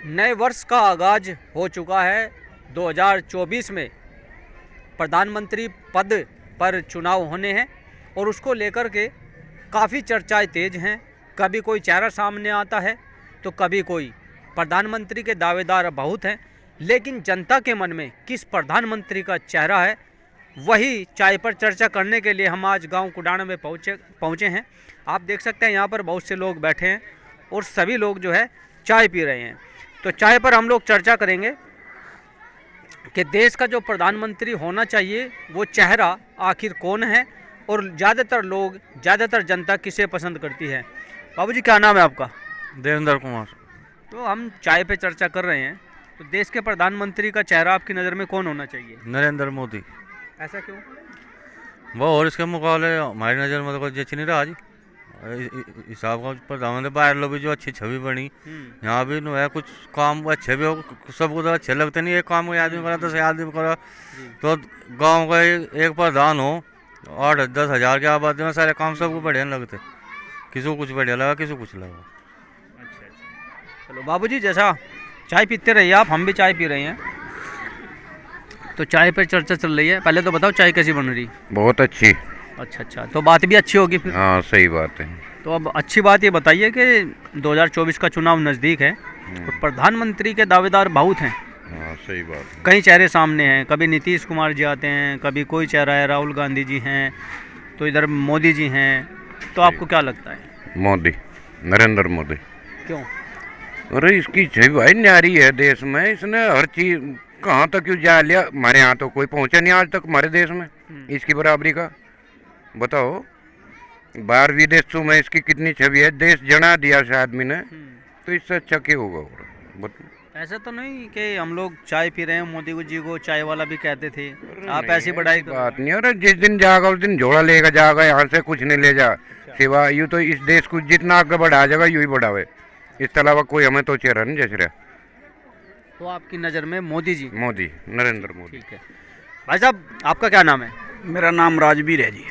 नए वर्ष का आगाज हो चुका है। 2024 में प्रधानमंत्री पद पर चुनाव होने हैं और उसको लेकर के काफ़ी चर्चाएं तेज हैं। कभी कोई चेहरा सामने आता है तो कभी कोई। प्रधानमंत्री के दावेदार बहुत हैं, लेकिन जनता के मन में किस प्रधानमंत्री का चेहरा है, वही चाय पर चर्चा करने के लिए हम आज गांव कुडाना में पहुंचे हैं। आप देख सकते हैं यहाँ पर बहुत से लोग बैठे हैं और सभी लोग जो है चाय पी रहे हैं। तो चाय पर हम लोग चर्चा करेंगे कि देश का जो प्रधानमंत्री होना चाहिए वो चेहरा आखिर कौन है और ज़्यादातर जनता किसे पसंद करती है। बाबूजी, क्या नाम है आपका? देवेंद्र कुमार। तो हम चाय पे चर्चा कर रहे हैं, तो देश के प्रधानमंत्री का चेहरा आपकी नज़र में कौन होना चाहिए? नरेंद्र मोदी। ऐसा क्यों? वो और इसके मुकाबले हमारी नज़र में तो कोई जच नहीं रहा जी। हिसाब का प्रधानमंत्री बाहर लोग भी जो अच्छी छवि बनी, यहाँ भी है कुछ काम अच्छे भी हो, सबको तो अच्छे लगते नहीं। एक काम कोई आदमी करा 10 आदमी करा, तो गांव का एक प्रधान हो 8-10 हज़ार के आबादी में सारे काम सबको बढ़िया लगते। किसी को कुछ बढ़िया लगा, किसी को कुछ लगा। अच्छा। चलो बाबूजी, जैसा चाय पीते रहिए आप, हम भी चाय पी रहे हैं। तो चाय पर चर्चा चल रही है। पहले तो बताओ चाय कैसी बन रही? बहुत अच्छी। अच्छा, तो बात भी अच्छी होगी फिर। हाँ, सही बात है। तो अब अच्छी बात ये बताइए कि 2024 का चुनाव नज़दीक है तो प्रधानमंत्री के दावेदार बहुत हैं। हाँ, सही बात है। कई चेहरे सामने हैं, कभी नीतीश कुमार जी आते हैं, कभी कोई चेहरा है, राहुल गांधी जी हैं, तो इधर मोदी जी हैं। तो आपको क्या लगता है? मोदी, नरेंद्र मोदी। क्यों? अरे इसकी छवि भाई न्यारी है देश में। इसने हर चीज कहाँ तक क्यों जा लिया। हमारे यहाँ तो कोई पहुँचा नहीं आज तक हमारे देश में इसकी बराबरी का। बताओ, बाहर विदेशों में इसकी कितनी छवि है। देश जना दिया इस आदमी ने, तो इससे अच्छा क्या होगा और? ऐसा तो नहीं कि हम लोग चाय पी रहे हैं, मोदी जी को चाय वाला भी कहते थे। आप ऐसी बढ़ाई बात नहीं। अरे जिस दिन जाएगा उस दिन झोला लेकर जाएगा, यहाँ से कुछ नहीं ले जा। सिवा यूँ तो इस देश को जितना आगे बढ़ा जाएगा यूँ ही बढ़ावे। इसके अलावा कोई हमें तो चेहरा नहीं जच रहा। तो आपकी नज़र में मोदी जी? मोदी, नरेंद्र मोदी। ठीक है। भाई साहब, आपका क्या नाम है? मेरा नाम राजवीर है जी।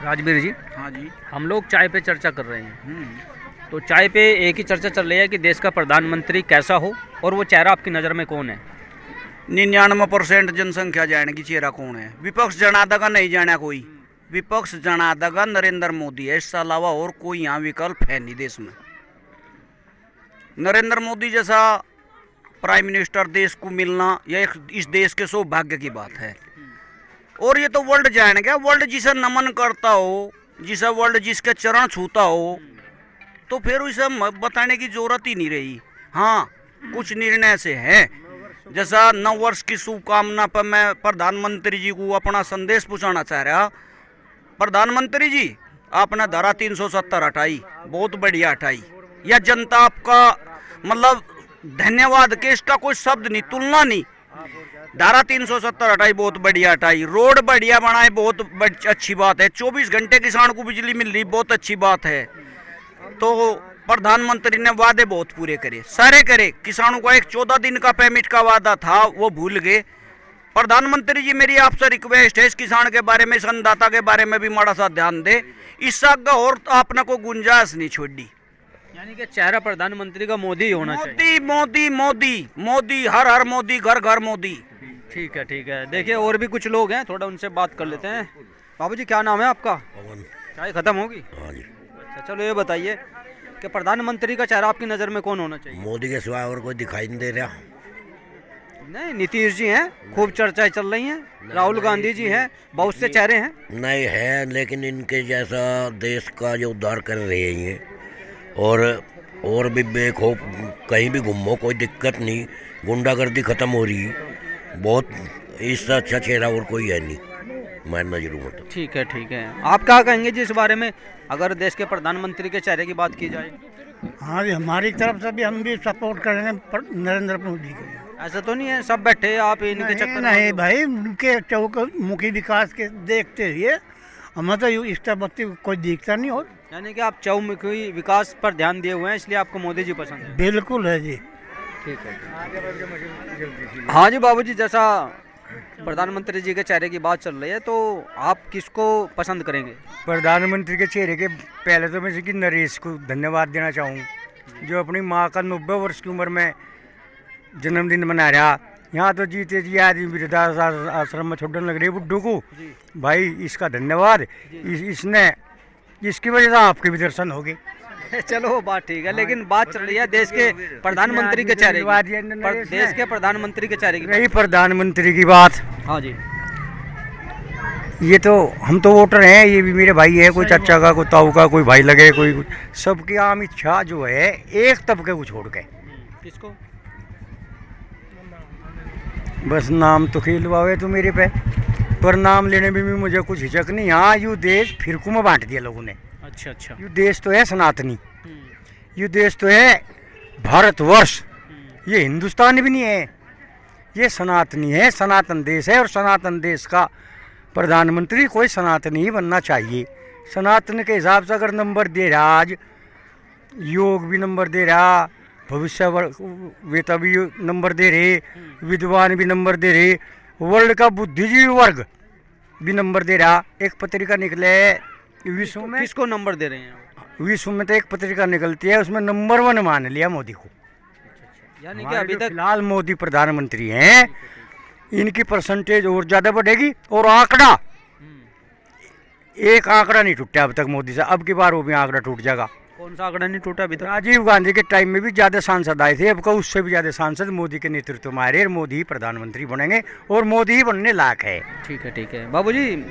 राजवीर जी? हाँ जी। हम लोग चाय पे चर्चा कर रहे हैं। तो चाय पे एक ही चर्चा चल रही है कि देश का प्रधानमंत्री कैसा हो और वो चेहरा आपकी नज़र में कौन है? 99% जनसंख्या जानेगी चेहरा कौन है। विपक्ष जना देगा, नहीं जाना कोई। विपक्ष जना देगा नरेंद्र मोदी है, इसके अलावा और कोई यहाँ विकल्प है नहीं देश में। नरेंद्र मोदी जैसा प्राइम मिनिस्टर देश को मिलना यह इस देश के सौभाग्य की बात है। और ये तो वर्ल्ड जान गया। वर्ल्ड जिसे नमन करता हो, जिसे वर्ल्ड जिसके चरण छूता हो, तो फिर उसे बताने की जरूरत ही नहीं रही। हाँ, कुछ निर्णय से है। जैसा नव वर्ष की शुभकामना पर मैं प्रधानमंत्री जी को अपना संदेश पहुंचाना चाह रहा। प्रधानमंत्री जी, आपने धारा 370 हटाई, बहुत बढ़िया हटाई। यह जनता आपका मतलब धन्यवाद के इसका कोई शब्द नहीं, तुलना नहीं। धारा 370 हटाई, बहुत बढ़िया हटाई। रोड बढ़िया बनाए, बहुत अच्छी बात है। 24 घंटे किसान को बिजली मिल रही, बहुत अच्छी बात है। तो प्रधानमंत्री ने वादे बहुत पूरे करे, सारे करे। किसानों का एक 14 दिन का पेमेंट का वादा था, वो भूल गए। प्रधानमंत्री जी, मेरी आपसे रिक्वेस्ट है, इस किसान के बारे में, इस अन्नदाता के बारे में भी माड़ा सा ध्यान दे। इससे आगे और आपने को गुंजाइश नहीं छोड़ी। यानी कि चेहरा प्रधानमंत्री का मोदी होना चाहिए। मोदी मोदी मोदी, हर हर मोदी, घर घर मोदी। ठीक है। देखिए, और भी कुछ लोग हैं, थोड़ा उनसे बात कर लेते हैं। बाबूजी, क्या नाम है आपका? पवन। चाय खत्म होगी? हाँ जी। अच्छा, चलो ये बताइए कि प्रधानमंत्री का चेहरा आपकी नज़र में कौन होना चाहिए? मोदी के सिवाय और कोई दिखाई नहीं दे रहा। नहीं, नीतीश जी हैं, खूब चर्चाएं चल रही हैं। राहुल गांधी जी हैं, बहुत से चेहरे हैं। नहीं है, लेकिन इनके जैसा देश का जो उद्धार कर रहे हैं ये। और भी बेखौफ कहीं भी घूमो, कोई दिक्कत नहीं। गुंडागर्दी खत्म हो रही, बहुत इससे अच्छा चेहरा और कोई है नहीं मैं नजरों में तो। ठीक है। आप क्या कहेंगे जी इस बारे में, अगर देश के प्रधानमंत्री के चेहरे की बात की जाए? हाँ जी, हमारी तरफ से भी हम भी सपोर्ट करेंगे नरेंद्र मोदी को। ऐसा तो नहीं है सब बैठे आप इनके चक्कर में? नहीं भाई, उनके चौमुखी विकास के देखते हुए हमें तो इस बत्ती कोई दिखता नहीं। और यानी कि आप चौमुखी विकास पर ध्यान दिए हुए हैं, इसलिए आपको मोदी जी पसंद है? बिल्कुल है जी। ठीक है। हाँ जी बाबूजी, जैसा प्रधानमंत्री जी के चेहरे की बात चल रही है, तो आप किसको पसंद करेंगे? प्रधानमंत्री के चेहरे के पहले तो मैं नरेश को धन्यवाद देना चाहूँ, जो अपनी माँ का 90 वर्ष की उम्र में जन्मदिन मना रहा। यहाँ तो जीते जी आदमी वृद्धाश्रम में छोड़ने लग रही बुड्ढू को। भाई इसका धन्यवाद, इसने इसकी वजह से आपके भी दर्शन हो गए। चलो वो बात ठीक है, लेकिन बात चल रही है देश के प्रधानमंत्री के चेहरे की, देश के प्रधानमंत्री के चेहरे की। रही प्रधानमंत्री की बात, हाँ जी, ये तो हम तो वोटर हैं, ये भी मेरे भाई है, कोई चाचा का, कोई ताऊ का, कोई भाई लगे, कोई सबकी आम इच्छा जो है एक तबके को छोड़ के। किसको? बस नाम तो खिलवावे तो मेरे पे, पर नाम लेने में भी मुझे कुछ हिचक नहीं। हाँ, यू देश फिरकू में बांट दिया लोगों ने। अच्छा। यू देश तो है सनातनी, यू देश तो है भारतवर्ष, ये हिंदुस्तान भी नहीं है, ये सनातनी है, सनातन देश है। और सनातन देश का प्रधानमंत्री कोई सनातनी ही बनना चाहिए। सनातन के हिसाब से अगर नंबर दे रहा, आज योग भी नंबर दे रहा, भविष्य वेता भी नंबर दे रहे, विद्वान भी नंबर दे रहे, वर्ल्ड का बुद्धिजीवी वर्ग भी नंबर दे रहा। एक पत्रिका निकले विश्व में, किसको नंबर दे रहे हैं? विश्व में तो एक पत्रिका निकलती है, उसमें नंबर 1 मान लिया मोदी को। यानी कि अभी तक फिलहाल मोदी प्रधानमंत्री हैं, इनकी परसेंटेज और ज़्यादा बढ़ेगी। और आंकड़ा, एक आंकड़ा नहीं टूटा अब तक मोदी से, अब की बार वो भी आंकड़ा टूट जाएगा। कौन सा आंकड़ा नहीं टूटा अभी तक? राजीव गांधी के टाइम में भी ज़्यादा सांसद आए थे, अब का उससे भी ज़्यादा सांसद मोदी के नेतृत्व में आ रहे हैं। मोदी ही प्रधानमंत्री बनेंगे और मोदी ही बनने लायक है। ठीक है बाबूजी,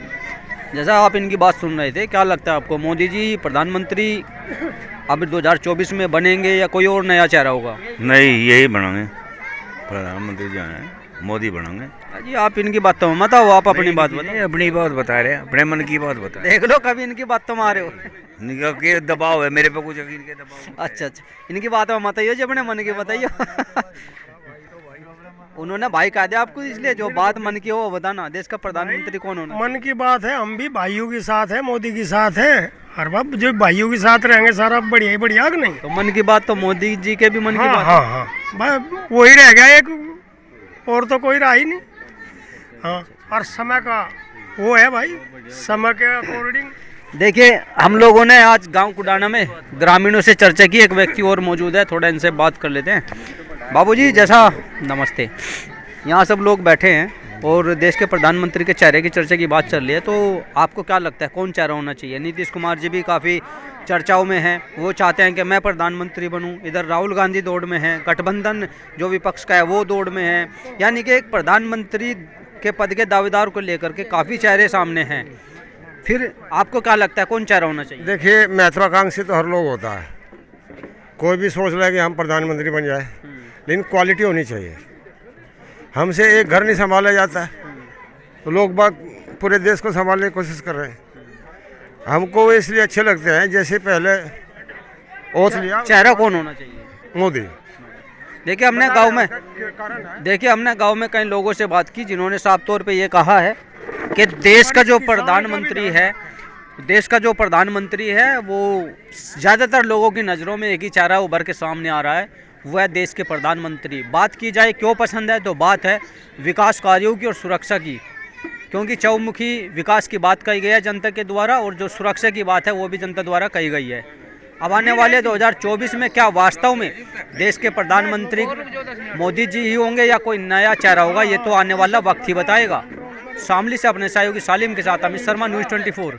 जैसा आप इनकी बात सुन रहे थे, क्या लगता है आपको, मोदी जी प्रधानमंत्री अब 2024 में बनेंगे या कोई और नया चेहरा होगा? नहीं, यही बनाएंगे प्रधानमंत्री जो है, मोदी बनाएंगे। जी आप इनकी बात तो मत आओ, आप अपनी बात बताओ। अपनी बात बता रहे हैं, अपने मन की बात बता रहे देख लो कभी इनकी बात तो मारे हो। हैं। के दबाव है मेरे पे, कुछ यकीन के दबाव। अच्छा, इनकी बात में मत आइयो जी, अपने मन की बताइए। उन्होंने भाई कहा दिया आपको, इसलिए जो बात मन की हो वो बताना। देश का प्रधानमंत्री कौन होना? मन की बात है, हम भी भाइयों के साथ है, मोदी के साथ है। हर बात जो भाइयों के साथ रहेंगे सारा बढ़िया ही बढ़िया, नहीं तो मन की बात तो मोदी जी के भी मन की बात। हाँ, वही रह गया एक, और तो कोई रहा ही नहीं। हाँ, और समय का वो है भाई, समय के अकॉर्डिंग। देखिए, हम लोगों ने आज गांव कुडाना में ग्रामीणों से चर्चा की। एक व्यक्ति और मौजूद है, थोड़ा इनसे बात कर लेते हैं। बाबूजी, जैसा नमस्ते, यहाँ सब लोग बैठे हैं और देश के प्रधानमंत्री के चेहरे की चर्चा की बात चल रही है, तो आपको क्या लगता है कौन चेहरा होना चाहिए? नीतीश कुमार जी भी काफ़ी चर्चाओं में हैं, वो चाहते हैं कि मैं प्रधानमंत्री बनूं। इधर राहुल गांधी दौड़ में हैं, गठबंधन जो विपक्ष का है वो दौड़ में है। यानी कि एक प्रधानमंत्री के पद के दावेदार को लेकर के काफ़ी चेहरे सामने हैं। फिर आपको क्या लगता है कौन चेहरा होना चाहिए? देखिए, महत्वाकांक्षी तो हर लोग होता है, कोई भी सोच रहा है कि हम प्रधानमंत्री बन जाए, लेकिन क्वालिटी होनी चाहिए। हमसे एक घर नहीं संभाला जाता है, तो लोग बाग पूरे देश को संभालने की कोशिश कर रहे हैं। हमको वो इसलिए अच्छे लगते हैं, जैसे पहले ओथ लिया। चेहरा कौन होना चाहिए? मोदी। देखिए, हमने गांव में कई लोगों से बात की, जिन्होंने साफ तौर पे ये कहा है कि देश का जो प्रधानमंत्री है वो ज़्यादातर लोगों की नज़रों में एक ही चेहरा उभर के सामने आ रहा है, वो है देश के प्रधानमंत्री। बात की जाए क्यों पसंद है, तो बात है विकास कार्यों की और सुरक्षा की, क्योंकि चौमुखी विकास की बात कही गई है जनता के द्वारा, और जो सुरक्षा की बात है वो भी जनता द्वारा कही गई है। अब आने वाले 2024 में क्या वास्तव में देश के प्रधानमंत्री मोदी जी ही होंगे या कोई नया चेहरा होगा, ये तो आने वाला वक्त ही बताएगा। शामली से अपने सहयोगी सालिम के साथ अमित शर्मा, न्यूज़ 24।